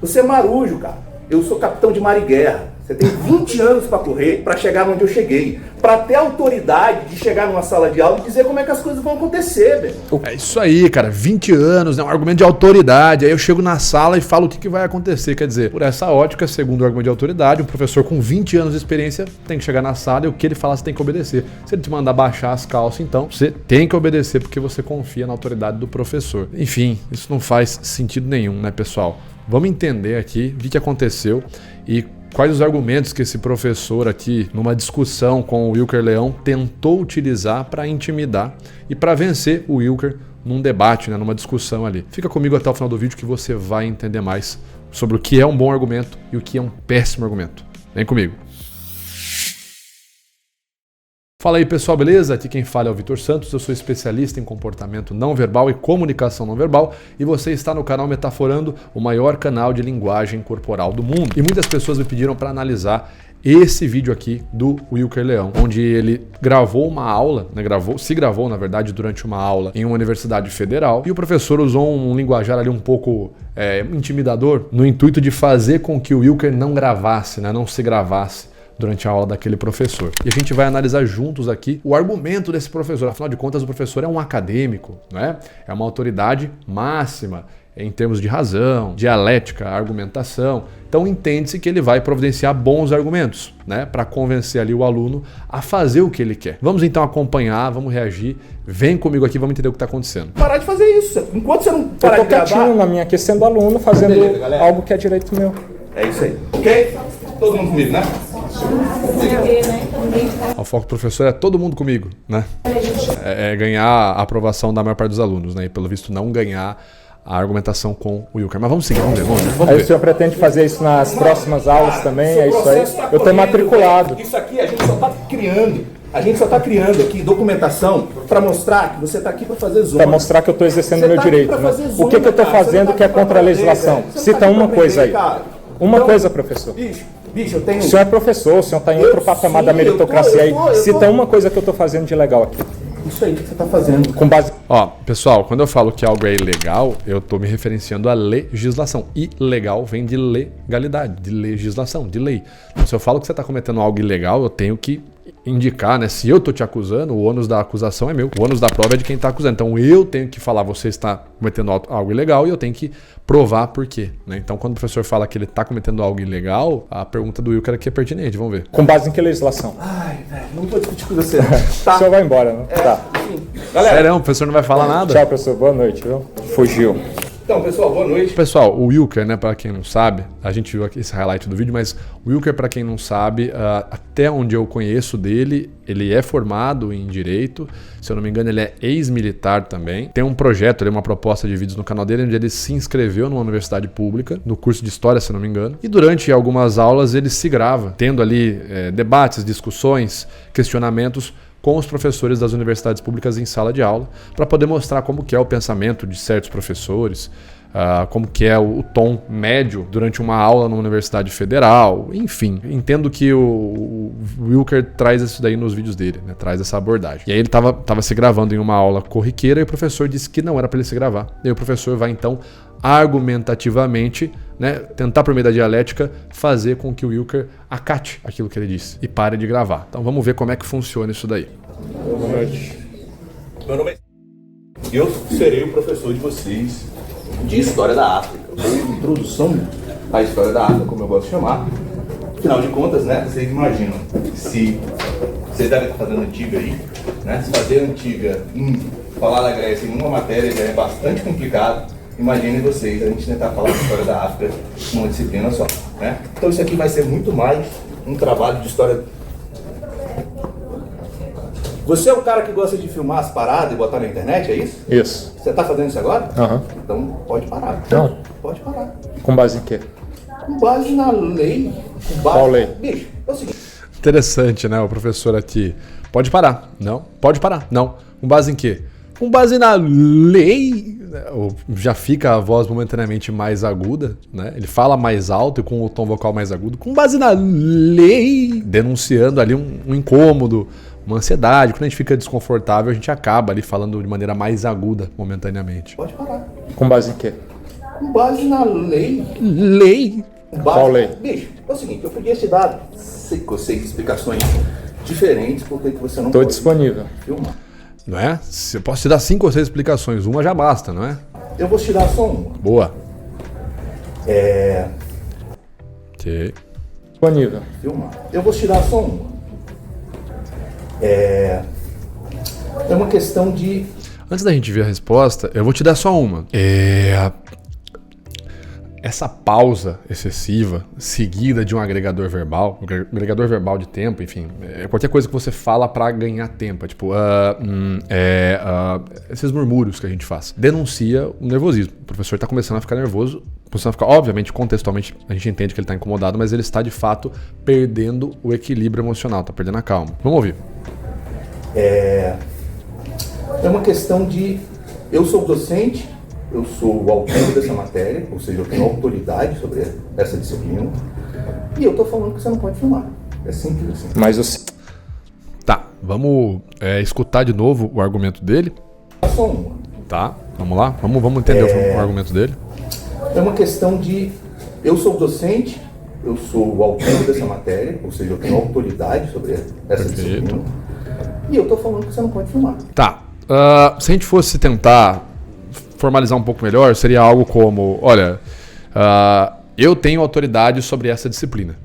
Você é marujo, cara. Eu sou capitão de mar e guerra. Você tem 20 anos para correr, para chegar onde eu cheguei. Para ter autoridade de chegar numa sala de aula e dizer como é que as coisas vão acontecer, velho. É isso aí, cara. 20 anos, né? Um argumento de autoridade. Aí eu chego na sala e falo o que vai acontecer. Quer dizer, por essa ótica, segundo o argumento de autoridade, um professor com 20 anos de experiência tem que chegar na sala e o que ele falar você tem que obedecer. Se ele te mandar baixar as calças, então você tem que obedecer porque você confia na autoridade do professor. Enfim, isso não faz sentido nenhum, né, pessoal? Vamos entender aqui o que aconteceu e quais os argumentos que esse professor aqui, numa discussão com o Wilker Leão, tentou utilizar para intimidar e para vencer o Wilker num debate, né, numa discussão ali. Fica comigo até o final do vídeo que você vai entender mais sobre o que é um bom argumento e o que é um péssimo argumento. Vem comigo. Fala aí pessoal, beleza? Aqui quem fala é o Vitor Santos, eu sou especialista em comportamento não verbal e comunicação não verbal e você está no canal Metaforando, o maior canal de linguagem corporal do mundo. E muitas pessoas me pediram para analisar esse vídeo aqui do Wilker Leão, onde ele gravou uma aula, né, se gravou na verdade durante uma aula em uma universidade federal e o professor usou um linguajar ali um pouco intimidador no intuito de fazer com que o Wilker não gravasse, né, não se gravasse durante a aula daquele professor. E a gente vai analisar juntos aqui o argumento desse professor. Afinal de contas, o professor é um acadêmico, né? É uma autoridade máxima em termos de razão, dialética, argumentação. Então entende-se que ele vai providenciar bons argumentos, né? Para convencer ali o aluno a fazer o que ele quer. Vamos então acompanhar, vamos reagir. Vem comigo aqui, vamos entender o que está acontecendo. Parar de fazer isso. Enquanto você não parar de gravar... Eu tô quietinho na minha, aqui sendo aluno, fazendo algo que é direito meu. É isso aí. Ok? Todo mundo comigo, né? O foco do professor é todo mundo comigo, né? É ganhar a aprovação da maior parte dos alunos, né? E pelo visto não ganhar a argumentação com o Wilker. Mas vamos seguir, vamos ver. Aí o senhor pretende fazer isso nas próximas aulas também? É isso aí? Eu estou matriculado. Isso aqui a gente só está criando. A gente só está criando aqui documentação para mostrar que você está aqui para fazer zona. Para mostrar que eu estou exercendo o meu direito. Né? O que eu estou fazendo que é contra a legislação? Cita uma coisa aí. Uma coisa, professor. Bicho, eu tenho... O senhor é professor, o senhor está em outro patamar da meritocracia aí. Cita uma coisa que eu estou fazendo de legal aqui. Isso aí que você está fazendo. Com base... Ó, pessoal, quando eu falo que algo é ilegal, eu estou me referenciando à legislação. Ilegal vem de legalidade, de legislação, de lei. Então, se eu falo que você está cometendo algo ilegal, eu tenho que indicar, né? Se eu estou te acusando, o ônus da acusação é meu. O ônus da prova é de quem está acusando. Então eu tenho que falar, você está cometendo algo ilegal e eu tenho que provar por quê, né? Então quando o professor fala que ele está cometendo algo ilegal, a pergunta do Wilker aqui é pertinente, vamos ver. Com base em que legislação? Ai, velho, não vou discutir com você. Tá. O senhor vai embora, né? Tá. Galera, sério, o professor não vai falar nada? Tchau, professor. Boa noite, viu? Fugiu. Então, pessoal, boa noite. Pessoal, o Wilker, né, para quem não sabe, a gente viu aqui esse highlight do vídeo, mas o Wilker, para quem não sabe, até onde eu conheço dele, ele é formado em Direito, se eu não me engano ele é ex-militar também, tem um projeto, uma proposta de vídeos no canal dele, onde ele se inscreveu numa universidade pública, no curso de História, se eu não me engano, e durante algumas aulas ele se grava, tendo ali debates, discussões, questionamentos, com os professores das universidades públicas em sala de aula, para poder mostrar como que é o pensamento de certos professores, como que é o tom médio durante uma aula numa universidade federal, enfim. Entendo que o Wilker traz isso daí nos vídeos dele, né? Traz essa abordagem. E aí ele estava se gravando em uma aula corriqueira e o professor disse que não era para ele se gravar. E aí o professor vai então argumentativamente, né, tentar por meio da dialética fazer com que o Wilker acate aquilo que ele disse e pare de gravar. Então vamos ver como é que funciona isso daí. Boa noite. Meu nome é... Eu serei o professor de vocês de História da África. Introdução à História da África, como eu gosto de chamar. Afinal de contas, né, vocês imaginam, se vocês devem estar fazendo Antiga aí, né, se fazer Antiga falar da Grécia em uma matéria já é bastante complicado. Imaginem vocês, a gente tentar falar da história da África numa disciplina só, né? Então isso aqui vai ser muito mais um trabalho de história. Você é o cara que gosta de filmar as paradas e botar na internet, é isso? Isso. Você está fazendo isso agora? Aham. Então pode parar. Não. Pode parar. Com base em quê? Com base na lei. Qual lei? Bicho, é o seguinte. Interessante, né? O professor aqui. Pode parar. Não. Pode parar. Não. Com base em quê? Com base na lei, já fica a voz momentaneamente mais aguda, né? Ele fala mais alto e com o tom vocal mais agudo, com base na lei, denunciando ali um incômodo, uma ansiedade. Quando a gente fica desconfortável, a gente acaba ali falando de maneira mais aguda momentaneamente. Pode parar. Com base em quê? Com base na lei. Lei? Qual lei? Bicho, é o seguinte, eu podia te dar 5 ou 6 explicações diferentes por que você não Estou pode disponível. filmar. Não é? Se eu posso te dar 5 ou 6 explicações, uma já basta, não é? Eu vou te dar só uma. Boa. Ok. Disponível. Filmar. Eu vou te dar só uma. É uma questão de... Antes da gente ver a resposta, eu vou te dar só uma. Essa pausa excessiva, seguida de um agregador verbal de tempo, enfim, qualquer coisa que você fala para ganhar tempo, tipo, esses murmúrios que a gente faz, denuncia o nervosismo. O professor está começando a ficar nervoso, obviamente, contextualmente, a gente entende que ele está incomodado, mas ele está, de fato, perdendo o equilíbrio emocional, está perdendo a calma. Vamos ouvir. É uma questão de... Eu sou docente, eu sou o autor dessa matéria, ou seja, eu tenho autoridade sobre essa disciplina, e eu tô falando que você não pode filmar. É simples assim. Mas você... Tá, vamos escutar de novo o argumento dele. Só uma. Tá, vamos lá? Vamos entender o argumento dele. É uma questão de... Eu sou docente, eu sou o autor dessa matéria, ou seja, eu tenho autoridade sobre essa disciplina, e eu tô falando que você não pode filmar. Tá, se a gente fosse tentar formalizar um pouco melhor, seria algo como, olha, eu tenho autoridade sobre essa disciplina.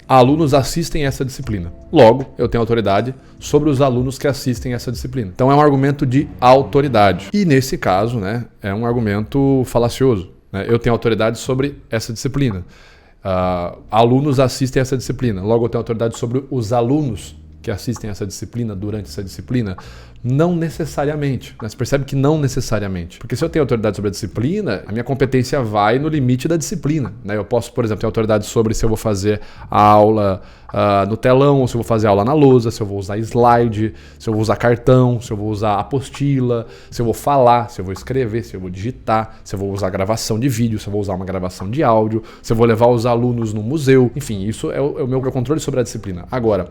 Alunos assistem essa disciplina. Logo, eu tenho autoridade sobre os alunos que assistem essa disciplina. Então é um argumento de autoridade. E nesse caso, né, é um argumento falacioso. Né? Eu tenho autoridade sobre essa disciplina. Alunos assistem essa disciplina. Logo, eu tenho autoridade sobre os alunos que assistem essa disciplina durante essa disciplina. Não necessariamente. Né? Você percebe que não necessariamente. Porque se eu tenho autoridade sobre a disciplina, a minha competência vai no limite da disciplina. Né? Eu posso, por exemplo, ter autoridade sobre se eu vou fazer a aula no telão, ou se eu vou fazer a aula na lousa, se eu vou usar slide, se eu vou usar cartão, se eu vou usar apostila, se eu vou falar, se eu vou escrever, se eu vou digitar, se eu vou usar gravação de vídeo, se eu vou usar uma gravação de áudio, se eu vou levar os alunos no museu. Enfim, isso é o meu controle sobre a disciplina. Agora,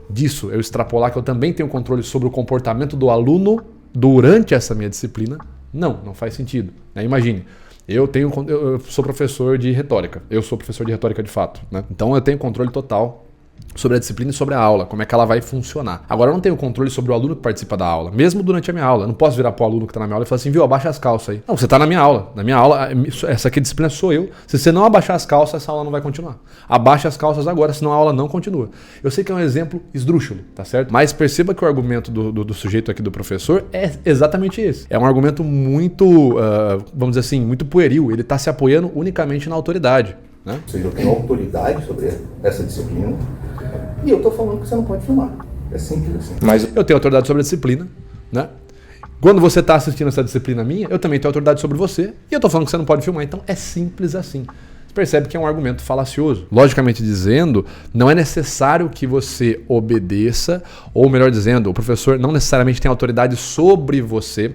disso eu extrapolar que eu também tenho controle sobre o comportamento do aluno durante essa minha disciplina, não faz sentido. Né? Imagine, eu sou professor de retórica, de fato. Né? Então eu tenho controle total sobre a disciplina e sobre a aula, como é que ela vai funcionar. Agora eu não tenho controle sobre o aluno que participa da aula, mesmo durante a minha aula. Eu não posso virar para o aluno que está na minha aula e falar assim, viu, abaixa as calças aí. Não, você está na minha aula. Na minha aula, essa aqui disciplina sou eu. Se você não abaixar as calças, essa aula não vai continuar. Abaixa as calças agora, senão a aula não continua. Eu sei que é um exemplo esdrúxulo, tá certo? Mas perceba que o argumento do sujeito aqui, do professor, é exatamente esse. É um argumento muito, vamos dizer assim, muito pueril. Ele está se apoiando unicamente na autoridade. Né? Ou seja, eu tenho autoridade sobre essa disciplina e eu tô falando que você não pode filmar. É simples assim. Mas eu tenho autoridade sobre a disciplina, né? Quando você está assistindo essa disciplina minha, eu também tenho autoridade sobre você e eu tô falando que você não pode filmar. Então é simples assim. Você percebe que é um argumento falacioso. Logicamente dizendo, não é necessário que você obedeça, ou melhor dizendo, o professor não necessariamente tem autoridade sobre você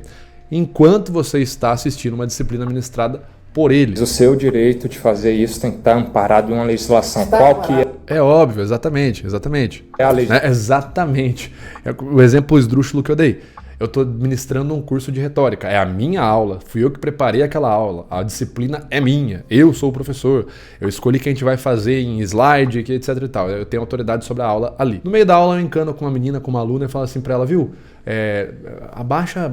enquanto você está assistindo uma disciplina ministrada por ele. O seu direito de fazer isso tem que estar amparado em uma legislação. Qual que é? É óbvio, exatamente. É a legislação. Exatamente. É o exemplo esdrúxulo que eu dei. Eu estou ministrando um curso de retórica. É a minha aula. Fui eu que preparei aquela aula. A disciplina é minha. Eu sou o professor. Eu escolhi que a gente vai fazer em slide, etc e tal. Eu tenho autoridade sobre a aula ali. No meio da aula eu encano com uma menina, com uma aluna e falo assim para ela, viu? Abaixa,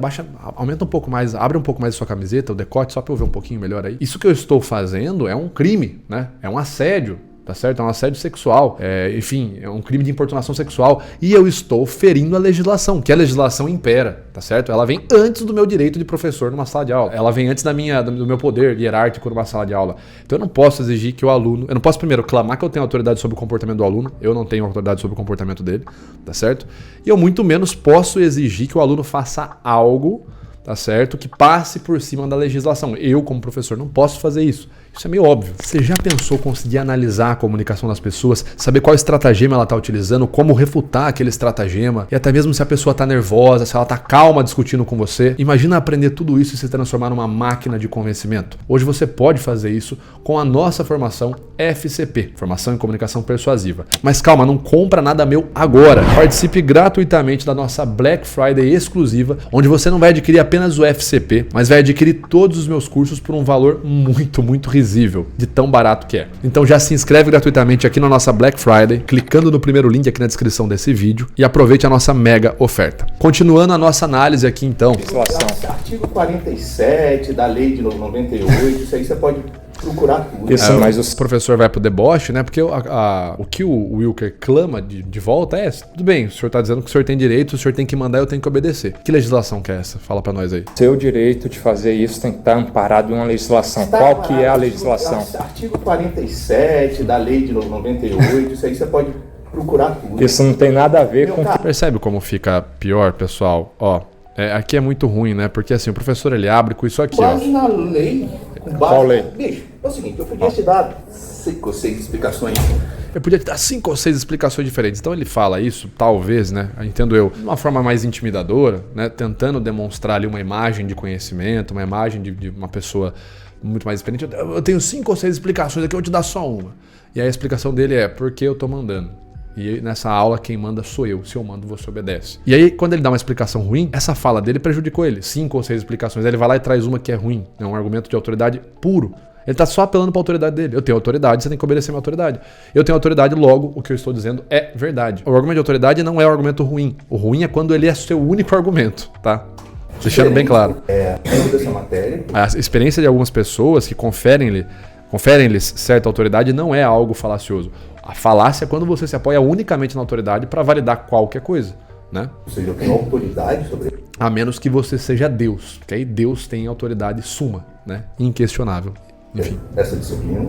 aumenta um pouco mais, abre um pouco mais a sua camiseta, o decote, só para eu ver um pouquinho melhor aí. Isso que eu estou fazendo é um crime, né? É um assédio. Tá certo? É um assédio sexual, enfim, é um crime de importunação sexual e eu estou ferindo a legislação, que a legislação impera, tá certo? Ela vem antes do meu direito de professor numa sala de aula, ela vem antes do meu poder hierárquico numa sala de aula. Então eu não posso exigir que o aluno, eu não posso primeiro clamar que eu tenho autoridade sobre o comportamento do aluno, eu não tenho autoridade sobre o comportamento dele, tá certo? E eu muito menos posso exigir que o aluno faça algo, tá certo? Que passe por cima da legislação. Eu, como professor, não posso fazer isso. Isso é meio óbvio. Você já pensou conseguir analisar a comunicação das pessoas, saber qual estratagema ela está utilizando, como refutar aquele estratagema, e até mesmo se a pessoa está nervosa, se ela está calma discutindo com você? Imagina aprender tudo isso e se transformar numa máquina de convencimento. Hoje você pode fazer isso com a nossa formação FCP, Formação em Comunicação Persuasiva. Mas calma, não compra nada meu agora. Participe gratuitamente da nossa Black Friday exclusiva, onde você não vai adquirir apenas o FCP, mas vai adquirir todos os meus cursos por um valor muito risível, de tão barato que é. Então já se inscreve gratuitamente aqui na nossa Black Friday, clicando no primeiro link aqui na descrição desse vídeo e aproveite a nossa mega oferta. Continuando a nossa análise aqui então. Artigo 47 da lei de 98, isso aí você pode procurar tudo. Isso, mas o professor vai pro deboche, né? Porque o que o Wilker clama de volta é: tudo bem, o senhor tá dizendo que o senhor tem direito, o senhor tem que mandar, eu tenho que obedecer. Que legislação que é essa? Fala pra nós aí. Seu direito de fazer isso tem que estar amparado em uma legislação. Qual que é a legislação? Artigo 47 da lei de 98, isso aí você pode procurar tudo. Isso não tem nada a ver com... Percebe como fica pior, pessoal? Ó, aqui é muito ruim, né? Porque assim, o professor ele abre com isso aqui, base na lei. Qual lei? Bicho, é o seguinte, eu podia te dar 5 ou 6 explicações. Eu podia te dar 5 ou 6 explicações diferentes. Então ele fala isso, talvez, né? Entendo eu, de uma forma mais intimidadora, né? Tentando demonstrar ali uma imagem de conhecimento, uma imagem de uma pessoa muito mais experiente. Eu tenho 5 ou 6 explicações aqui, eu vou te dar só uma. E aí a explicação dele é: porque eu tô mandando. E nessa aula quem manda sou eu. Se eu mando, você obedece. E aí, quando ele dá uma explicação ruim, essa fala dele prejudicou ele. 5 ou 6 explicações. Aí ele vai lá e traz uma que é ruim. É um argumento de autoridade puro. Ele tá só apelando pra autoridade dele. Eu tenho autoridade, você tem que obedecer a minha autoridade. Eu tenho autoridade, logo, o que eu estou dizendo é verdade. O argumento de autoridade não é um argumento ruim. O ruim é quando ele é seu único argumento, tá? Deixando bem claro. Dessa matéria. A experiência de algumas pessoas que conferem-lhes certa autoridade não é algo falacioso. A falácia é quando você se apoia unicamente na autoridade para validar qualquer coisa, né? Ou seja, eu tenho autoridade sobre ele. A menos que você seja Deus, que aí Deus tem autoridade suma, né? Inquestionável. Enfim. Essa disciplina.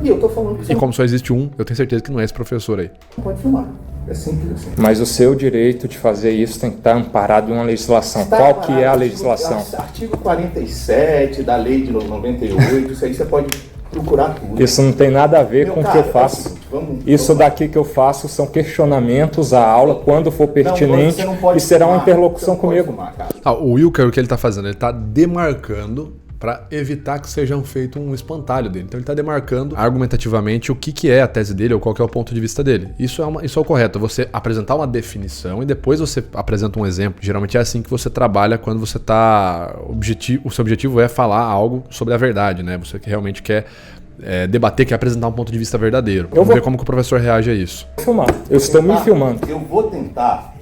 E eu tô falando que você E como só existe um, eu tenho certeza que não é esse professor aí. não pode filmar. É simples assim. Mas o seu direito de fazer isso tem que estar amparado em uma legislação. Qual que é a legislação? Artigo 47 da lei de 98, isso aí você pode procurar tudo. Isso não tem nada a ver com o que eu faço. É o seguinte, Isso daqui que eu faço são questionamentos à aula quando for pertinente você não pode e será uma filmar, interlocução você não pode comigo. filmar, cara. O Wilker, o que ele está fazendo? Ele está demarcando para evitar que seja feito um espantalho dele. Então ele está demarcando argumentativamente o que é a tese dele ou qual que é o ponto de vista dele. Isso é o correto, você apresentar uma definição e depois você apresenta um exemplo. Geralmente é assim que você trabalha quando você está... O seu objetivo é falar algo sobre a verdade, né? Você que realmente quer debater, quer apresentar um ponto de vista verdadeiro. Vamos ver como que o professor reage a isso. Filmar. Eu estou me filmando. Eu vou tentar...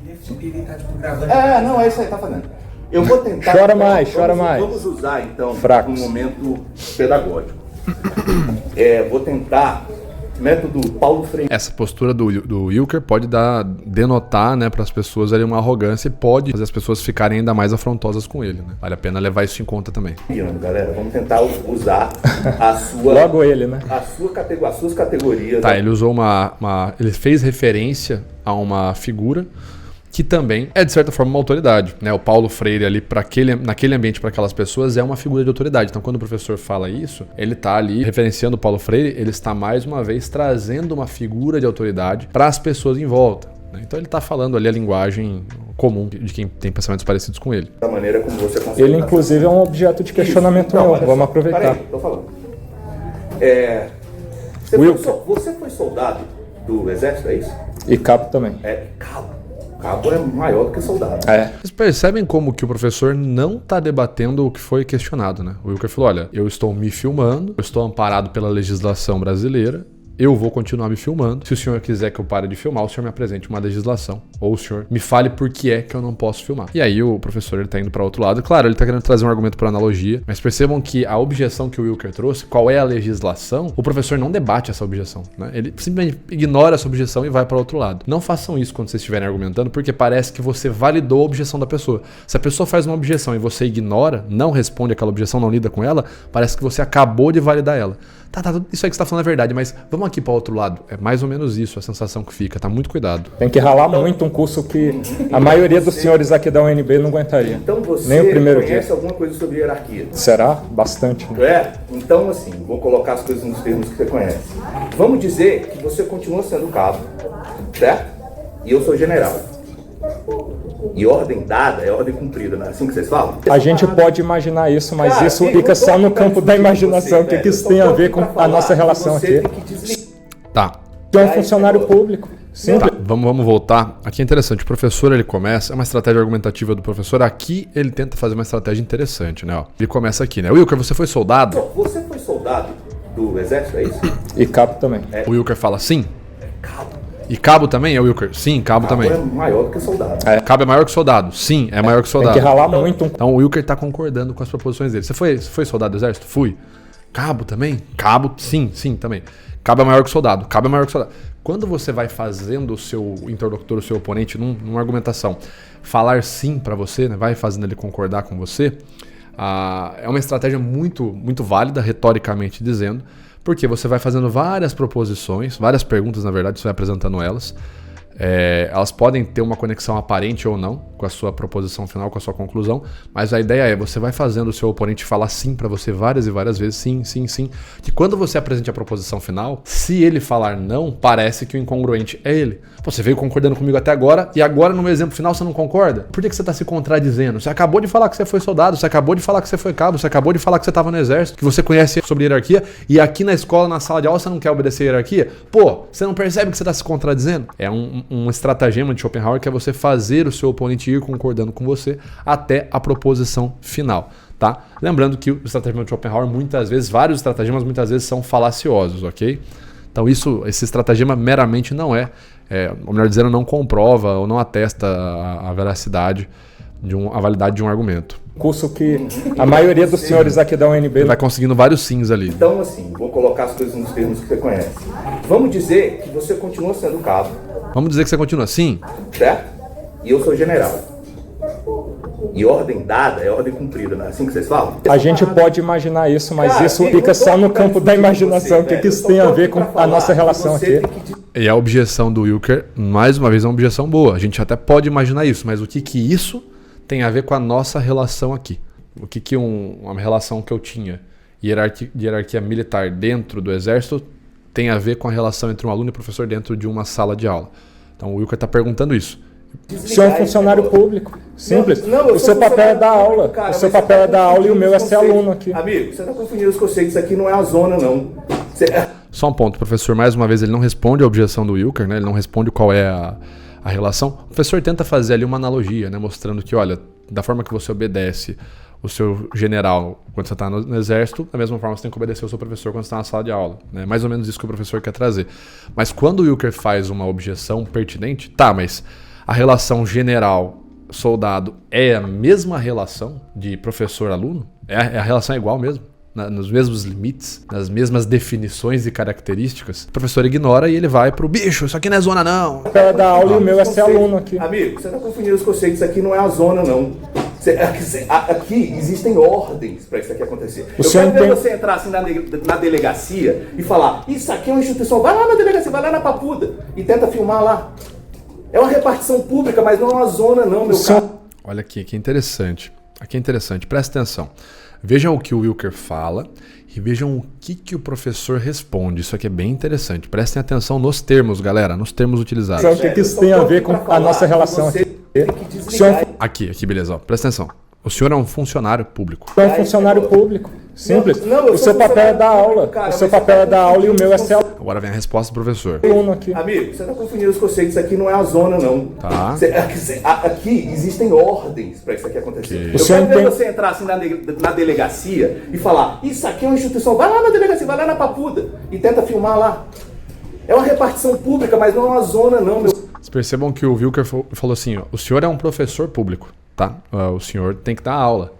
não, é isso aí, tá fazendo. Eu vou tentar... Chora mais. Vamos usar, então, Fracos. um momento pedagógico. Vou tentar... Método Paulo Freire. Essa postura do Wilker pode denotar, né, para as pessoas ali uma arrogância e pode fazer as pessoas ficarem ainda mais afrontosas com ele, né? Vale a pena levar isso em conta também. Galera, vamos tentar usar a sua... Logo ele, né? As suas categorias. Tá, ele usou ele fez referência a uma figura que também é, de certa forma, uma autoridade, né? O Paulo Freire ali, naquele ambiente, para aquelas pessoas, é uma figura de autoridade. Então, quando o professor fala isso, ele está ali referenciando o Paulo Freire, ele está, mais uma vez, trazendo uma figura de autoridade para as pessoas em volta, né? Então, ele está falando ali a linguagem comum de quem tem pensamentos parecidos com ele. Da maneira como você consegue. Ele, inclusive, é um objeto de questionamento meu. Vamos aproveitar. Peraí, tô falando. Você foi soldado do exército, é isso? E cabo também. Cabo. Cabo é maior do que soldado. Vocês percebem como que o professor não está debatendo o que foi questionado, né? O Wilker falou: olha, eu estou me filmando, eu estou amparado pela legislação brasileira, eu vou continuar me filmando. Se o senhor quiser que eu pare de filmar, o senhor me apresente uma legislação. Ou o senhor me fale por que é que eu não posso filmar. E aí o professor está indo para outro lado. Claro, ele está querendo trazer um argumento por analogia, mas percebam que a objeção que o Wilker trouxe, qual é a legislação, o professor não debate essa objeção, né? Ele simplesmente ignora essa objeção e vai para outro lado. Não façam isso quando vocês estiverem argumentando, porque parece que você validou a objeção da pessoa. Se a pessoa faz uma objeção e você ignora, não responde aquela objeção, não lida com ela, parece que você acabou de validar ela. Tá, isso aí que você tá falando é verdade, mas vamos aqui para o outro lado. É mais ou menos isso a sensação que fica, tá muito cuidado. Tem que ralar muito um curso que a maioria dos senhores aqui da UNB não aguentaria. Então você nem o primeiro conhece dia. Alguma coisa sobre hierarquia? Será? Bastante. Né? Então assim, vou colocar as coisas nos termos que você conhece. Vamos dizer que você continua sendo cabo, certo? E eu sou general. E ordem dada é ordem cumprida, não é assim que vocês falam? A gente pode imaginar isso, mas isso fica só no campo da imaginação. O que isso tem a ver com a nossa relação aqui? Tá. É um funcionário público. Tá, vamos voltar. Aqui é interessante, o professor ele começa, é uma estratégia argumentativa do professor. Aqui ele tenta fazer uma estratégia interessante, né? Ó, ele começa aqui, né? Wilker, você foi soldado? Você foi soldado do exército, é isso? E cabo também. O Wilker fala sim? Cabo. E cabo também é o Wilker? Sim, cabo também. É maior do que soldado. Cabo é maior que soldado? Sim, é maior que soldado. Tem que ralar muito. Então o Wilker tá concordando com as proposições dele. Você foi soldado do exército? Fui. Cabo também? Cabo, sim, também. Cabo é maior que soldado. Cabo é maior que soldado. Quando você vai fazendo o seu interlocutor, o seu oponente, numa argumentação, falar sim para você, né, vai fazendo ele concordar com você, é uma estratégia muito, muito válida, retoricamente dizendo, porque você vai fazendo várias proposições, várias perguntas, na verdade, você vai apresentando elas. Elas podem ter uma conexão aparente ou não com a sua proposição final, com a sua conclusão, mas a ideia é, você vai fazendo o seu oponente falar sim para você várias e várias vezes, sim, que quando você apresente a proposição final, se ele falar não, parece que o incongruente é ele. Você veio concordando comigo até agora, e agora no meu exemplo final você não concorda? Por que você está se contradizendo? Você acabou de falar que você foi soldado, você acabou de falar que você foi cabo, você acabou de falar que você estava no exército, que você conhece sobre hierarquia, e aqui na escola, na sala de aula, você não quer obedecer a hierarquia? Pô, você não percebe que você está se contradizendo? É um estratagema de Schopenhauer que é você fazer o seu oponente ir concordando com você até a proposição final, tá? Lembrando que o estratagema de Schopenhauer vários estratagemas muitas vezes são falaciosos, ok? Então esse estratagema meramente não ou melhor dizendo, não comprova ou não atesta a veracidade, a validade de um argumento. Curso que a maioria dos senhores aqui da UNB vai conseguindo vários sims ali. Então assim, vou colocar as coisas nos termos que você conhece. Vamos dizer que você continua sendo cabo. Vamos dizer que você continua assim? Certo? E eu sou general. E ordem dada é ordem cumprida, não é assim que vocês falam? A gente pode imaginar isso, mas isso fica só no campo da imaginação. O que isso tem a ver com a nossa relação aqui? E a objeção do Wilker, mais uma vez, é uma objeção boa. A gente até pode imaginar isso, mas o que isso tem a ver com a nossa relação aqui? O que uma relação que eu tinha de hierarquia militar dentro do exército tem a ver com a relação entre um aluno e professor dentro de uma sala de aula? Então o Wilker está perguntando isso. O senhor é um funcionário público. Simples. O seu papel é dar aula. O seu papel é dar aula e o meu é ser aluno aqui. Amigo, você está confundindo os conceitos. Isso aqui não é a zona, não. Só um ponto. O professor, mais uma vez, ele não responde a objeção do Wilker, né? Ele não responde qual é a relação. O professor tenta fazer ali uma analogia, né? Mostrando que, olha, da forma que você obedece o seu general quando você está no exército, da mesma forma você tem que obedecer o seu professor quando você está na sala de aula. É mais ou menos isso que o professor quer trazer. Mas quando o Wilker faz uma objeção pertinente, mas a relação general-soldado é a mesma relação de professor-aluno? A relação é igual mesmo? Nos mesmos limites, nas mesmas definições e características? O professor ignora e ele vai pro bicho, isso aqui não é zona não. O papel é dar aula e o meu é ser aluno aqui. Amigo, você está confundindo os conceitos. Isso aqui não é a zona, não. Aqui existem ordens para isso aqui acontecer. Eu quero ver você entrar assim na delegacia e falar, isso aqui é uma instituição, vai lá na delegacia, vai lá na Papuda e tenta filmar lá. É uma repartição pública, mas não é uma zona não, meu caro. Olha aqui, que interessante. Aqui é interessante, presta atenção. Vejam o que o Wilker fala e vejam o que o professor responde. Isso aqui é bem interessante. Prestem atenção nos termos, galera, nos termos utilizados. O que isso tem a ver com a nossa relação aqui? Aqui, beleza. Ó. Presta atenção. O senhor é um funcionário público. É um funcionário público. Simples. O seu papel é dar aula. O seu papel é dar aula e o meu é ser aluno. Agora vem a resposta do professor. Amigo, você está confundindo os conceitos. Isso aqui não é a zona, não. Tá. Aqui existem ordens para isso aqui acontecer. Okay. Eu quero ver você entrar assim na delegacia e falar, isso aqui é uma instituição, vai lá na delegacia, vai lá na Papuda e tenta filmar lá. É uma repartição pública, mas não é uma zona, não, meu. Vocês percebam que o Wilker falou assim, ó, o senhor é um professor público, tá? O senhor tem que dar aula.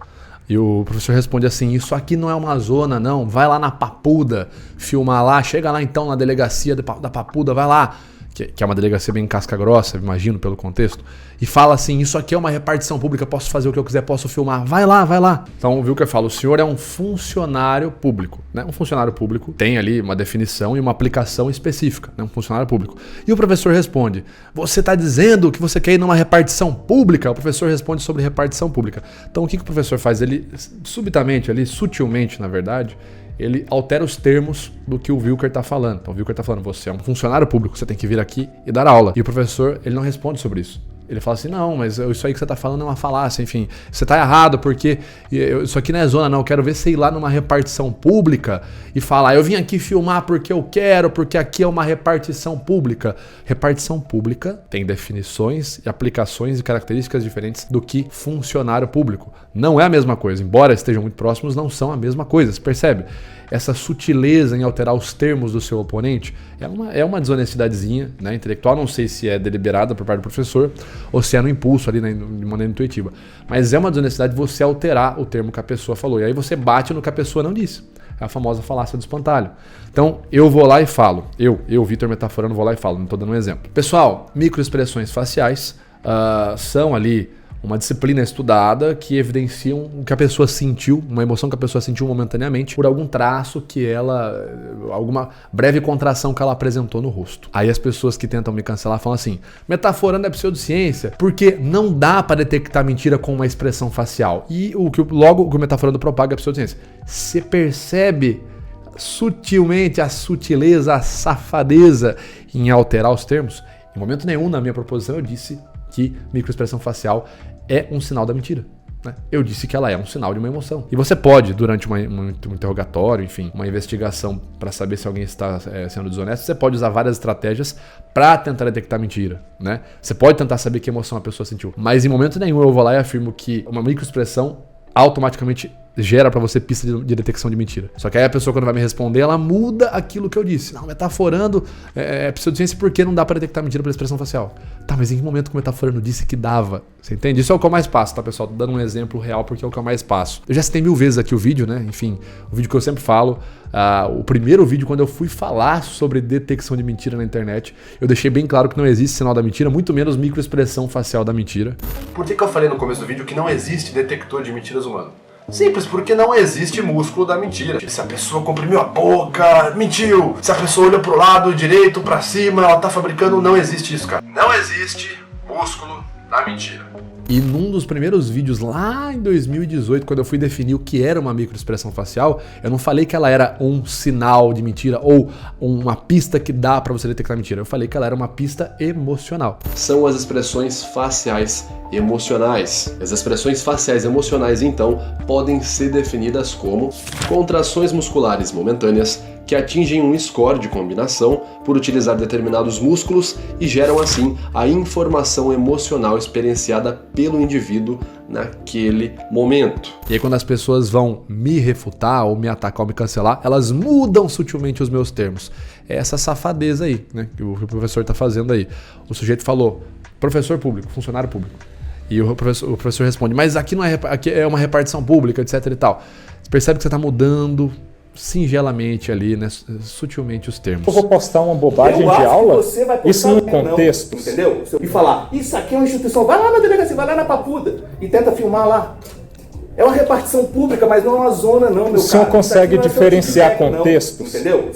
E o professor responde assim, isso aqui não é uma zona, não. Vai lá na Papuda, filmar lá, chega lá então na delegacia da Papuda, vai lá. que é uma delegacia bem casca grossa, imagino, pelo contexto, e fala assim, isso aqui é uma repartição pública, posso fazer o que eu quiser, posso filmar, vai lá, vai lá. Então o Wilker fala, o senhor é um funcionário público, né? Um funcionário público tem ali uma definição e uma aplicação específica, né? Um funcionário público. E o professor responde, você está dizendo que você quer ir numa repartição pública? O professor responde sobre repartição pública. Então o que o professor faz? Ele, subitamente ali, sutilmente na verdade, ele altera os termos do que o Wilker está falando. Então o Wilker está falando, você é um funcionário público, você tem que vir aqui e dar aula. E o professor, ele não responde sobre isso. Ele fala assim, não, mas isso aí que você está falando é uma falácia, enfim, você está errado porque isso aqui não é zona, não, eu quero ver você ir lá numa repartição pública e falar, eu vim aqui filmar porque eu quero, porque aqui é uma repartição pública. Repartição pública tem definições e aplicações e características diferentes do que funcionário público. Não é a mesma coisa, embora estejam muito próximos, não são a mesma coisa, você percebe? Essa sutileza em alterar os termos do seu oponente é uma desonestidadezinha, né, intelectual. Não sei se é deliberada por parte do professor ou se é no impulso ali, né, de maneira intuitiva. Mas é uma desonestidade você alterar o termo que a pessoa falou. E aí você bate no que a pessoa não disse. É a famosa falácia do espantalho. Então eu vou lá e falo. Eu Vitor Metaforando, vou lá e falo. Não estou dando um exemplo. Pessoal, microexpressões faciais são ali uma disciplina estudada que evidenciam o que a pessoa sentiu, uma emoção que a pessoa sentiu momentaneamente por algum traço que alguma breve contração que ela apresentou no rosto. Aí as pessoas que tentam me cancelar falam assim, metaforando é pseudociência, porque não dá para detectar mentira com uma expressão facial. E logo o que o metaforando propaga é pseudociência. Você percebe sutilmente a sutileza, a safadeza em alterar os termos? Em momento nenhum na minha proposição eu disse que microexpressão facial é um sinal da mentira, né? Eu disse que ela é um sinal de uma emoção. E você pode, durante um interrogatório, enfim, uma investigação para saber se alguém está sendo desonesto, você pode usar várias estratégias para tentar detectar mentira, né? Você pode tentar saber que emoção a pessoa sentiu. Mas em momento nenhum eu vou lá e afirmo que uma microexpressão automaticamente gera pra você pista de detecção de mentira. Só que aí a pessoa, quando vai me responder, ela muda aquilo que eu disse. Não, metaforando é pseudociência porque não dá pra detectar mentira pela expressão facial. Tá, mas em que momento que o metaforando disse que dava? Você entende? Isso é o que eu mais passo, tá, pessoal? Tô dando um exemplo real porque é o que eu mais passo. Eu já citei 1000 vezes aqui o vídeo, né? Enfim, o vídeo que eu sempre falo. O primeiro vídeo, quando eu fui falar sobre detecção de mentira na internet, eu deixei bem claro que não existe sinal da mentira, muito menos microexpressão facial da mentira. Por que eu falei no começo do vídeo que não existe detector de mentiras humano? Simples, porque não existe músculo da mentira. Se a pessoa comprimiu a boca, mentiu. Se a pessoa olha pro lado direito, pra cima, ela tá fabricando, não existe isso, cara. Não existe músculo da mentira. E num dos primeiros vídeos lá em 2018, quando eu fui definir o que era uma microexpressão facial, eu não falei que ela era um sinal de mentira ou uma pista que dá pra você detectar mentira. Eu falei que ela era uma pista emocional. São as expressões faciais emocionais. As expressões faciais emocionais, então, podem ser definidas como contrações musculares momentâneas que atingem um score de combinação por utilizar determinados músculos e geram assim a informação emocional experienciada pelo indivíduo naquele momento. E aí quando as pessoas vão me refutar ou me atacar ou me cancelar, elas mudam sutilmente os meus termos. É essa safadeza aí, né, que o professor está fazendo aí. O sujeito falou, professor público, funcionário público. E o professor responde, mas aqui é uma repartição pública, etc e tal. Você percebe que você está mudando singelamente ali, né, sutilmente os termos. Eu vou postar uma bobagem de aula, isso num contexto. Não, entendeu? E falar, isso aqui é uma instituição, vai lá na delegacia, vai lá na Papuda e tenta filmar lá. É uma repartição pública, mas não é uma zona não, meu O senhor consegue diferenciar contextos? Entendeu?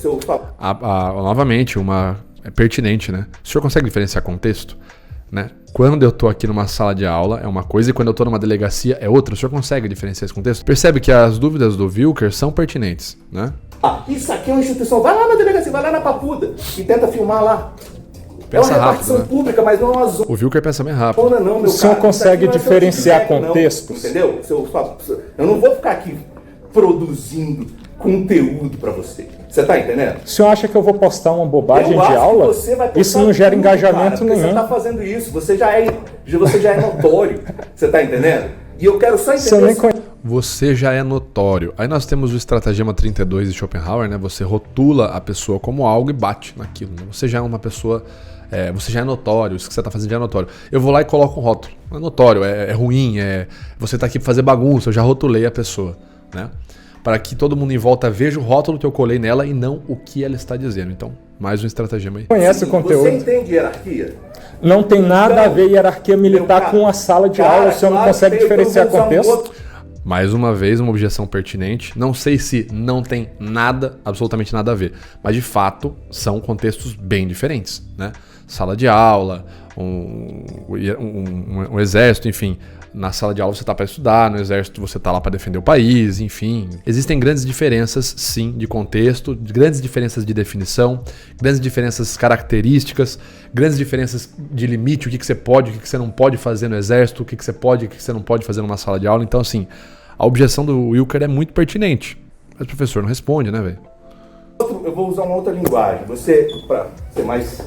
Novamente, é pertinente, né? O senhor consegue diferenciar contexto? Né? Quando eu tô aqui numa sala de aula é uma coisa e quando eu tô numa delegacia é outra. O senhor consegue diferenciar esse contexto? Percebe que as dúvidas do Wilker são pertinentes, né? Isso aqui é uma instituição, vai lá na delegacia, vai lá na Papuda e tenta filmar lá. Pensa é uma repartição rápido, né? pública, mas não é uma zona. O Wilker pensa bem rápido. Não, meu o senhor consegue diferenciar contextos? Entendeu? Eu não vou ficar aqui produzindo conteúdo para você. Você tá entendendo? O senhor acha que eu vou postar uma bobagem de aula? Isso não gera engajamento nenhum. Você tá fazendo isso, você já é notório. Você tá entendendo? E eu quero só entender. Você já é notório. Aí nós temos o estratagema 32 de Schopenhauer, né? Você rotula a pessoa como algo e bate naquilo, né? Você já é uma pessoa, você já é notório, isso que você está fazendo já é notório. Eu vou lá e coloco um rótulo. É notório, é ruim, você está aqui para fazer bagunça, eu já rotulei a pessoa, né? Para que todo mundo em volta veja o rótulo que eu colei nela e não o que ela está dizendo. Então, Mais um estratagema aí. Conhece o conteúdo. Você entende hierarquia? Não tem nada a ver hierarquia militar com a sala de aula, o senhor não consegue diferenciar contexto. Mais uma vez, uma objeção pertinente. Não sei se não tem nada, absolutamente nada a ver, mas de fato são contextos bem diferentes, né? Sala de aula, um exército, enfim. Na sala de aula você está para estudar, no exército você está lá para defender o país, enfim. Existem grandes diferenças, sim, de contexto, grandes diferenças de definição, grandes diferenças características, grandes diferenças de limite, o que você pode, o que você não pode fazer no exército, o que você pode, o que você não pode fazer numa sala de aula. Então, assim, a objeção do Wilker é muito pertinente. Mas o professor não responde, né, velho? Eu vou usar uma outra linguagem, você, para ser mais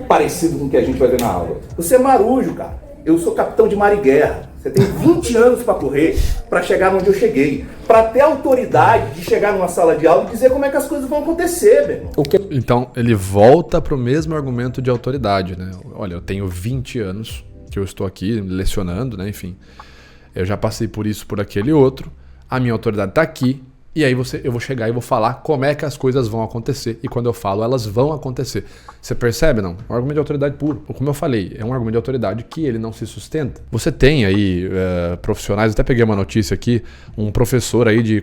parecido com o que a gente vai ver na aula. Você é marujo, cara. Eu sou capitão de mar e guerra. Você tem 20 anos para correr, para chegar onde eu cheguei. Para ter autoridade de chegar numa sala de aula e dizer como é que as coisas vão acontecer, meu irmão. Então, ele volta para o mesmo argumento de autoridade, né? Olha, eu tenho 20 anos que eu estou aqui lecionando, né? Enfim, eu já passei por isso, por aquele outro. A minha autoridade está aqui. E aí eu vou chegar e vou falar como é que as coisas vão acontecer. E quando eu falo, elas vão acontecer. Você percebe, não? É um argumento de autoridade puro. Como eu falei, é um argumento de autoridade que ele não se sustenta. Você tem aí profissionais, até peguei uma notícia aqui, um professor aí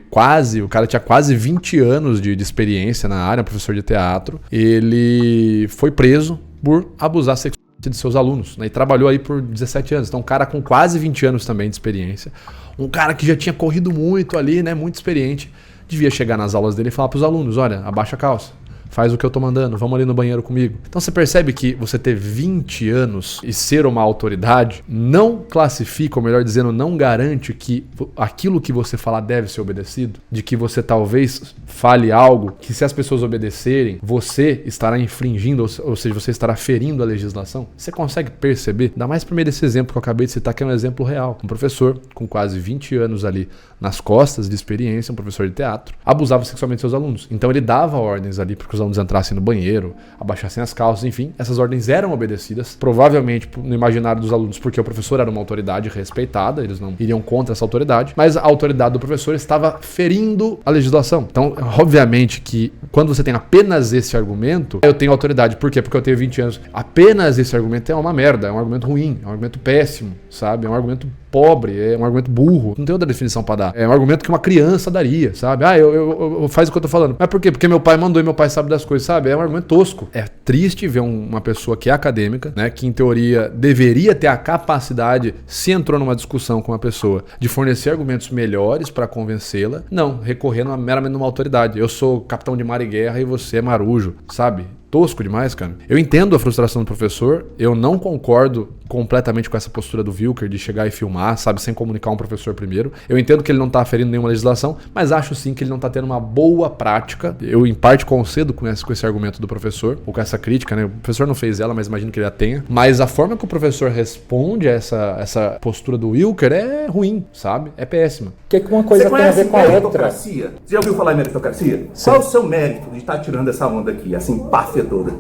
o cara tinha quase 20 anos de experiência na área, um professor de teatro. Ele foi preso por abusar sexualmente de seus alunos, né? E trabalhou aí por 17 anos. Então um cara com quase 20 anos também de experiência. Um cara que já tinha corrido muito ali, né? Muito experiente. Devia chegar nas aulas dele e falar para os alunos, olha, abaixa a calça. Faz o que eu tô mandando, vamos ali no banheiro comigo. Então você percebe que você ter 20 anos e ser uma autoridade não classifica, ou melhor dizendo, não garante que aquilo que você falar deve ser obedecido. De que você talvez fale algo que, se as pessoas obedecerem, você estará infringindo, ou seja, você estará ferindo a legislação. Você consegue perceber? Ainda mais por meio desse exemplo que eu acabei de citar, que é um exemplo real. Um professor com quase 20 anos ali nas costas de experiência, um professor de teatro, abusava sexualmente de seus alunos. Então ele dava ordens ali para que os alunos entrassem no banheiro, abaixassem as calças, enfim. Essas ordens eram obedecidas, provavelmente no imaginário dos alunos, porque o professor era uma autoridade respeitada, eles não iriam contra essa autoridade, mas a autoridade do professor estava ferindo a legislação. Então, obviamente que quando você tem apenas esse argumento, eu tenho autoridade. Por quê? Porque eu tenho 20 anos. Apenas esse argumento é uma merda, é um argumento ruim, é um argumento péssimo, sabe? É um argumento pobre, é um argumento burro. Não tem outra definição pra dar. É um argumento que uma criança daria, sabe? Eu faz o que eu tô falando. Mas por quê? Porque meu pai mandou e meu pai sabe das coisas, sabe? É um argumento tosco. É triste ver uma pessoa que é acadêmica, né? Que em teoria deveria ter a capacidade, se entrou numa discussão com uma pessoa, de fornecer argumentos melhores pra convencê-la, não, recorrendo meramente numa autoridade. Eu sou capitão de mar e guerra e você é marujo, sabe? Tosco demais, cara. Eu entendo a frustração do professor, eu não concordo completamente com essa postura do Wilker de chegar e filmar, sabe, sem comunicar um professor primeiro. Eu entendo que ele não tá ferindo nenhuma legislação, mas acho sim que ele não tá tendo uma boa prática. Eu, em parte, concedo com esse argumento do professor, ou com essa crítica, né? O professor não fez ela, mas imagino que ele a tenha. Mas a forma que o professor responde a essa postura do Wilker é ruim, sabe? É péssima. O que uma coisa tem a ver com a outra? Você já ouviu falar em meritocracia? Sim. Qual é o seu mérito de estar tirando essa onda aqui, assim, páfia toda?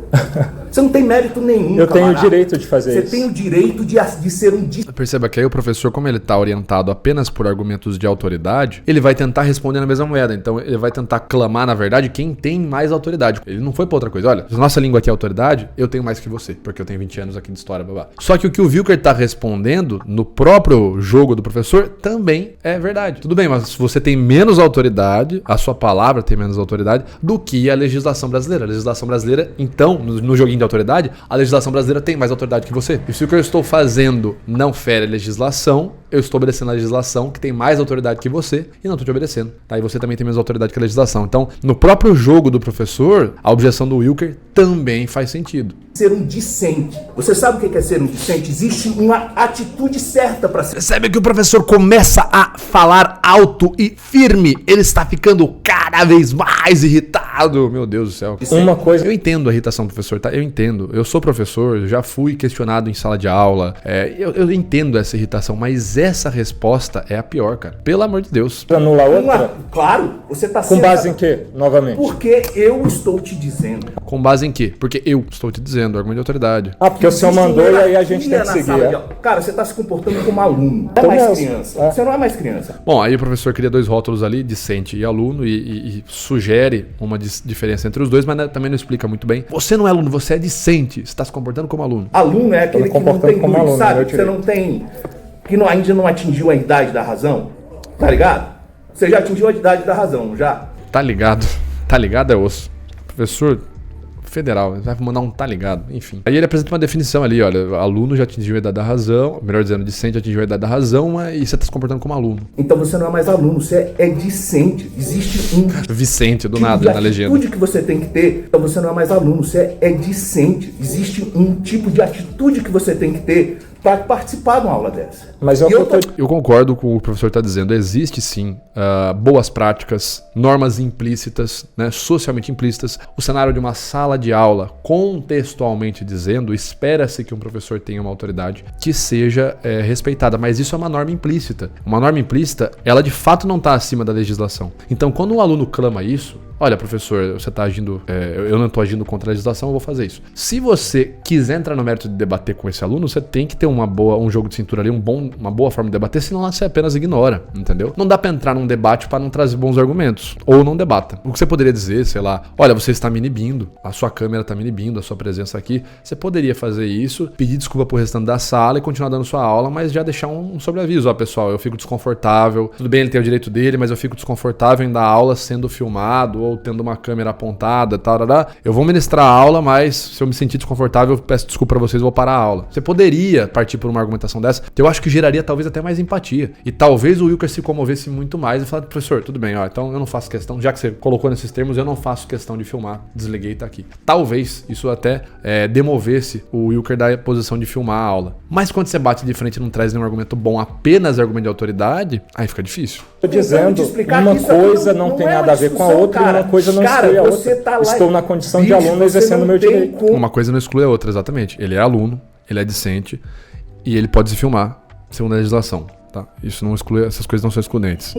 Você não tem mérito nenhum, eu tenho o direito de fazer isso. Você tem o direito de ser um... Perceba que aí o professor, como ele está orientado apenas por argumentos de autoridade, ele vai tentar responder na mesma moeda. Então ele vai tentar clamar, na verdade, quem tem mais autoridade. Ele não foi para outra coisa. Olha, se nossa língua aqui é autoridade, eu tenho mais que você, porque eu tenho 20 anos aqui de história, babá. Só que o que o Wilker está respondendo no próprio jogo do professor também é verdade. Tudo bem, mas você tem menos autoridade, a sua palavra tem menos autoridade do que a legislação brasileira. A legislação brasileira, então, no joguinho de autoridade, a legislação brasileira tem mais autoridade que você. E se o que eu estou fazendo não fere a legislação, eu estou obedecendo a legislação que tem mais autoridade que você e não estou te obedecendo. Tá? E você também tem menos autoridade que a legislação. Então, no próprio jogo do professor, a objeção do Wilker também faz sentido. Ser um discente. Você sabe o que é ser um discente? Existe uma atitude certa para ser. Percebe que o professor começa a falar alto e firme. Ele está ficando cada vez mais irritado. Meu Deus do céu. Uma coisa... Eu entendo a irritação do professor, tá? Eu entendo. Eu sou professor, já fui questionado em sala de aula. Eu entendo essa irritação, mas essa resposta é a pior, cara. Pelo amor de Deus. Anula outra? Claro, você está Com base em quê, novamente? Porque eu estou te dizendo. Com base em quê? Porque eu estou te dizendo, argumento de autoridade. Ah, porque o senhor mandou e aí a gente tem que seguir. Cara, você está se comportando como aluno. Não é mais criança. Você não é mais criança. Bom, aí o professor cria 2 rótulos ali, discente e aluno, e sugere uma diferença entre os dois, mas também não explica muito bem. Você não é aluno, você é discente. Você está se comportando como aluno. Aluno é aquele que não tem luz, sabe? Você não tem... Que ainda não atingiu a idade da razão. Tá ligado? Você já atingiu a idade da razão, já? Tá ligado. Tá ligado é osso. Professor federal, vai mandar um tá ligado, enfim. Aí ele apresenta uma definição ali, olha, aluno já atingiu a idade da razão, melhor dizendo, discente atingiu a idade da razão, e você tá se comportando como aluno. Então você não é mais aluno, você é discente. Existe um... Vicente, do tipo nada, na legenda. atitude que você tem que ter, então você não é mais aluno, você é discente. Existe um tipo de atitude que você tem que ter para participar de uma aula dessa. Mas eu concordo com o que o professor está dizendo. Existe sim boas práticas, normas implícitas, né, socialmente implícitas. O cenário de uma sala de aula, contextualmente dizendo, espera-se que um professor tenha uma autoridade que seja respeitada. Mas isso é uma norma implícita. Uma norma implícita, ela de fato não está acima da legislação. Então, quando um aluno clama isso, olha, professor, você está agindo, eu não estou agindo contra a legislação, eu vou fazer isso. Se você quiser entrar no mérito de debater com esse aluno, você tem que ter um jogo de cintura ali, uma boa forma de debater, senão você apenas ignora, entendeu? Não dá para entrar num debate para não trazer bons argumentos, ou não debata. O que você poderia dizer, sei lá, olha, você está me inibindo, a sua câmera está me inibindo, a sua presença aqui. Você poderia fazer isso, pedir desculpa pro restante da sala e continuar dando sua aula, mas já deixar um sobreaviso. Ó, pessoal, eu fico desconfortável, tudo bem, ele tem o direito dele, mas eu fico desconfortável em dar aula sendo filmado, ou tendo uma câmera apontada, tal. Eu vou ministrar a aula, mas se eu me sentir desconfortável, eu peço desculpa pra vocês e vou parar a aula. Você poderia partir por uma argumentação dessa, que eu acho que geraria talvez até mais empatia. E talvez o Wilker se comovesse muito mais e falasse, professor, tudo bem, ó, então eu não faço questão, já que você colocou nesses termos, eu não faço questão de filmar, desliguei e tá aqui. Talvez isso até demovesse o Wilker da posição de filmar a aula. Mas quando você bate de frente e não traz nenhum argumento bom, apenas argumento de autoridade, aí fica difícil. Estou dizendo, uma coisa não tem nada a ver com a outra, e uma coisa não exclui a outra. Tá lá, estou na condição de aluno exercendo meu direito. Uma coisa não exclui a outra, exatamente. Ele é aluno, ele é discente e ele pode se filmar segundo a legislação, tá? Isso não exclui, essas coisas não são excludentes.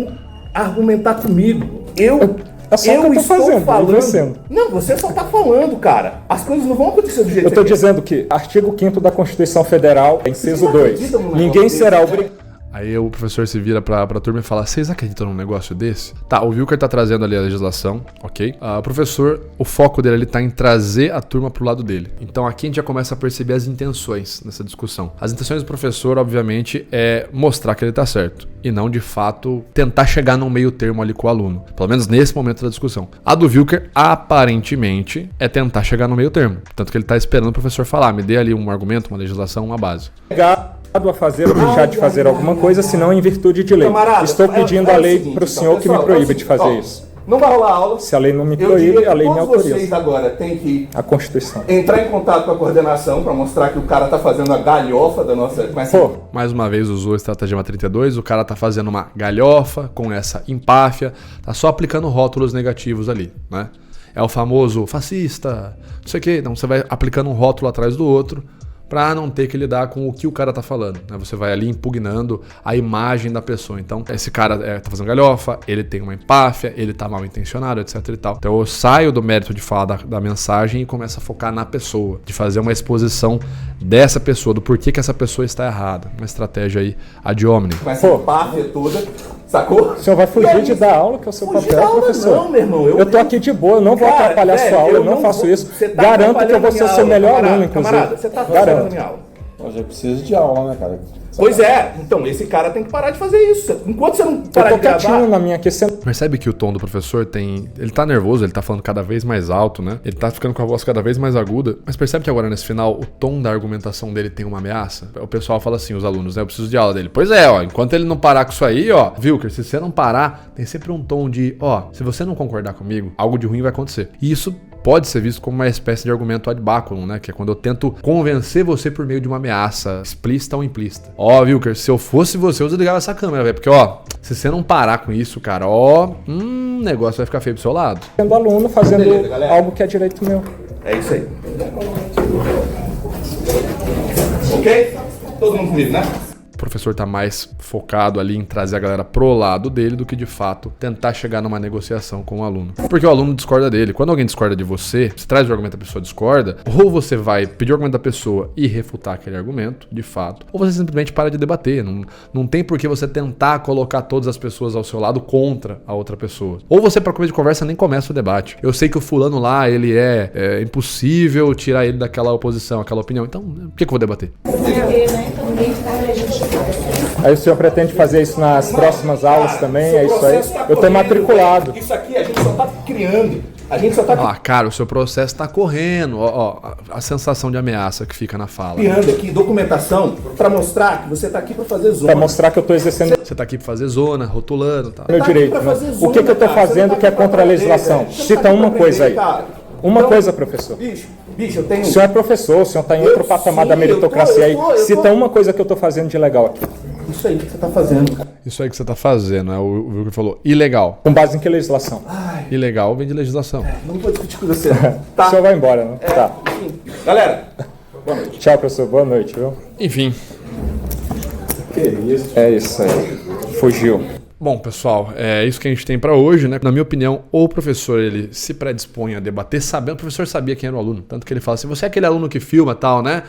Argumentar comigo. Eu estou falando. Não, você só tá falando, cara. As coisas não vão acontecer do jeito que eu estou dizendo que artigo 5º da Constituição Federal, inciso 2, ninguém será obrigado. Aí o professor se vira pra turma e fala, vocês acreditam num negócio desse? Tá, o Wilker tá trazendo ali a legislação, ok? O professor, o foco dele ali tá em trazer a turma pro lado dele. Então aqui a gente já começa a perceber as intenções nessa discussão. As intenções do professor, obviamente, é mostrar que ele tá certo. E não, de fato, tentar chegar num meio termo ali com o aluno. Pelo menos nesse momento da discussão. A do Wilker, aparentemente, é tentar chegar no meio termo. Tanto que ele tá esperando o professor falar, me dê ali um argumento, uma legislação, uma base. A fazer ou deixar de fazer alguma coisa, senão em virtude de lei. Camarada, estou pedindo a lei para o senhor que me proíbe de fazer isso. Não vai rolar aula. Se a lei não me proíbe, a lei me autoriza. Vocês agora têm que a Constituição. Entrar em contato com a coordenação para mostrar que o cara tá fazendo a galhofa da nossa... Mais uma vez usou a estratagema 32, o cara tá fazendo uma galhofa com essa empáfia, tá só aplicando rótulos negativos ali, né? É o famoso fascista, não sei o quê. Então você vai aplicando um rótulo atrás do outro, para não ter que lidar com o que o cara tá falando, né? Você vai ali impugnando a imagem da pessoa. Então, esse cara tá fazendo galhofa, ele tem uma empáfia, ele tá mal intencionado, etc e tal. Então, eu saio do mérito de falar da mensagem e começo a focar na pessoa, de fazer uma exposição dessa pessoa, do porquê que essa pessoa está errada. Uma estratégia aí ad hominem. Com essa empáfia toda, sacou? O senhor vai fugir de dar aula, que é o seu papel, professor. Não, meu irmão. Eu tô aqui de boa, eu não vou atrapalhar sua aula, eu não faço isso. Garanto que eu vou ser o seu melhor aluno, inclusive. Camarada, você tá atrapalhando a minha aula. Mas eu preciso de aula, né, cara? Pois é, então esse cara tem que parar de fazer isso. Enquanto você não parar de gravar... na minha questão. Percebe que o tom do professor tem... Ele tá nervoso, ele tá falando cada vez mais alto, né? Ele tá ficando com a voz cada vez mais aguda. Mas percebe que agora, nesse final, o tom da argumentação dele tem uma ameaça? O pessoal fala assim, os alunos, né? Eu preciso de aula dele. Pois é, ó. Enquanto ele não parar com isso aí, ó... Wilker, se você não parar, tem sempre um tom de... Ó, se você não concordar comigo, algo de ruim vai acontecer. E isso pode ser visto como uma espécie de argumento ad baculum, né? Que é quando eu tento convencer você por meio de uma ameaça, explícita ou implícita. Ó, Wilker, se eu fosse você, eu desligava essa câmera, velho. Porque, ó, se você não parar com isso, cara, ó, o negócio vai ficar feio pro seu lado. Sendo aluno, fazendo algo que é direito meu. É isso aí. Ok? Todo mundo comigo, né? professor tá mais focado ali em trazer a galera pro lado dele do que de fato tentar chegar numa negociação com o aluno. Porque o aluno discorda dele. Quando alguém discorda de você traz o argumento, a pessoa discorda, ou você vai pedir o argumento da pessoa e refutar aquele argumento, de fato, ou você simplesmente para de debater. Não tem por que você tentar colocar todas as pessoas ao seu lado contra a outra pessoa. Ou você, para começo de conversa, nem começa o debate. Eu sei que o fulano lá, ele é impossível tirar ele daquela oposição, aquela opinião. Então, por que eu vou debater? Aí o senhor pretende fazer isso nas próximas aulas também? É isso aí? Eu estou matriculado. Isso aqui a gente só está criando. A gente só está cara, o seu processo está correndo. Ó, a sensação de ameaça que fica na fala. criando aqui documentação para mostrar que você está aqui para fazer zona. Para mostrar que eu estou exercendo Você está aqui para fazer zona, rotulando e tal. meu direito. Né? O que eu estou fazendo que é contra a legislação? Cita uma coisa aí. Uma coisa, professor. Bicho, eu tenho... O senhor é professor, o senhor está em outro patamar da meritocracia aí. Cita uma coisa que eu estou fazendo de legal aqui. Isso aí que você está fazendo. Isso aí que você está fazendo, né? O Wilker falou, ilegal. Com base em que legislação? Ilegal vem de legislação. Não vou discutir com você. O senhor vai embora, né? Tá. Galera, boa noite. Tchau, professor. Boa noite, viu? Enfim. Que isso? É isso aí. Fugiu. Bom, pessoal, é isso que a gente tem para hoje, né? Na minha opinião, o professor, ele se predispõe a debater sabendo, o professor sabia quem era o aluno, tanto que ele fala assim, você é aquele aluno que filma tal, né?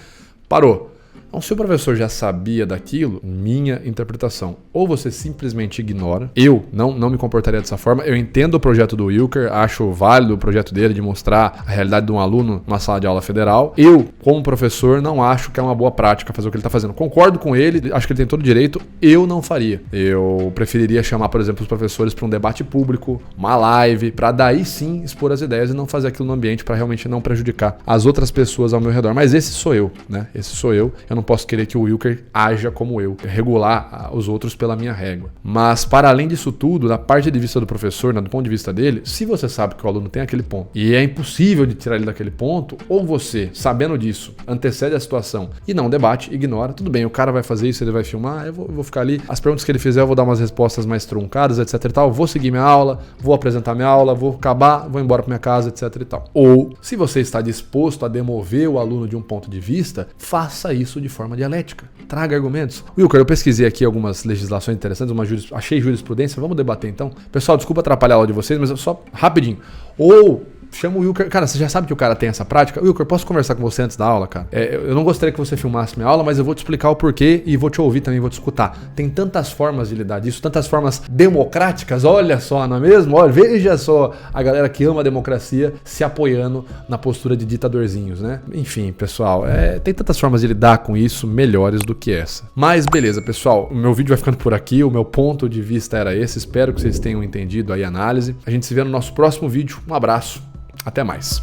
Parou. Então, se o professor já sabia daquilo, minha interpretação, ou você simplesmente ignora, eu não me comportaria dessa forma, eu entendo o projeto do Wilker, acho válido o projeto dele de mostrar a realidade de um aluno numa sala de aula federal, eu, como professor, não acho que é uma boa prática fazer o que ele está fazendo. Concordo com ele, acho que ele tem todo o direito, eu não faria. Eu preferiria chamar, por exemplo, os professores para um debate público, uma live, para daí sim expor as ideias e não fazer aquilo no ambiente para realmente não prejudicar as outras pessoas ao meu redor. Mas esse sou eu, né? Esse sou eu não posso querer que o Wilker haja como eu, regular os outros pela minha régua. Mas, para além disso tudo, da parte de vista do professor, né, do ponto de vista dele, se você sabe que o aluno tem aquele ponto e é impossível de tirar ele daquele ponto, ou você, sabendo disso, antecede a situação e não debate, ignora, tudo bem, o cara vai fazer isso, ele vai filmar, eu vou ficar ali, as perguntas que ele fizer eu vou dar umas respostas mais truncadas, etc e tal, vou seguir minha aula, vou apresentar minha aula, vou acabar, vou embora para minha casa, etc e tal. Ou, se você está disposto a demover o aluno de um ponto de vista, faça isso de forma dialética. Traga argumentos. Wilker, eu pesquisei aqui algumas legislações interessantes, achei jurisprudência, vamos debater então. Pessoal, desculpa atrapalhar a aula de vocês, mas só rapidinho. Ou chama o Wilker. Cara, você já sabe que o cara tem essa prática? Wilker, posso conversar com você antes da aula, cara? Eu não gostaria que você filmasse minha aula, mas eu vou te explicar o porquê e vou te ouvir também, vou te escutar. Tem tantas formas de lidar disso, tantas formas democráticas, olha só, não é mesmo? Olha, veja só a galera que ama a democracia se apoiando na postura de ditadorzinhos, né? Enfim, pessoal, tem tantas formas de lidar com isso melhores do que essa. Mas beleza, pessoal, o meu vídeo vai ficando por aqui, o meu ponto de vista era esse, espero que vocês tenham entendido aí a análise. A gente se vê no nosso próximo vídeo, um abraço. Até mais.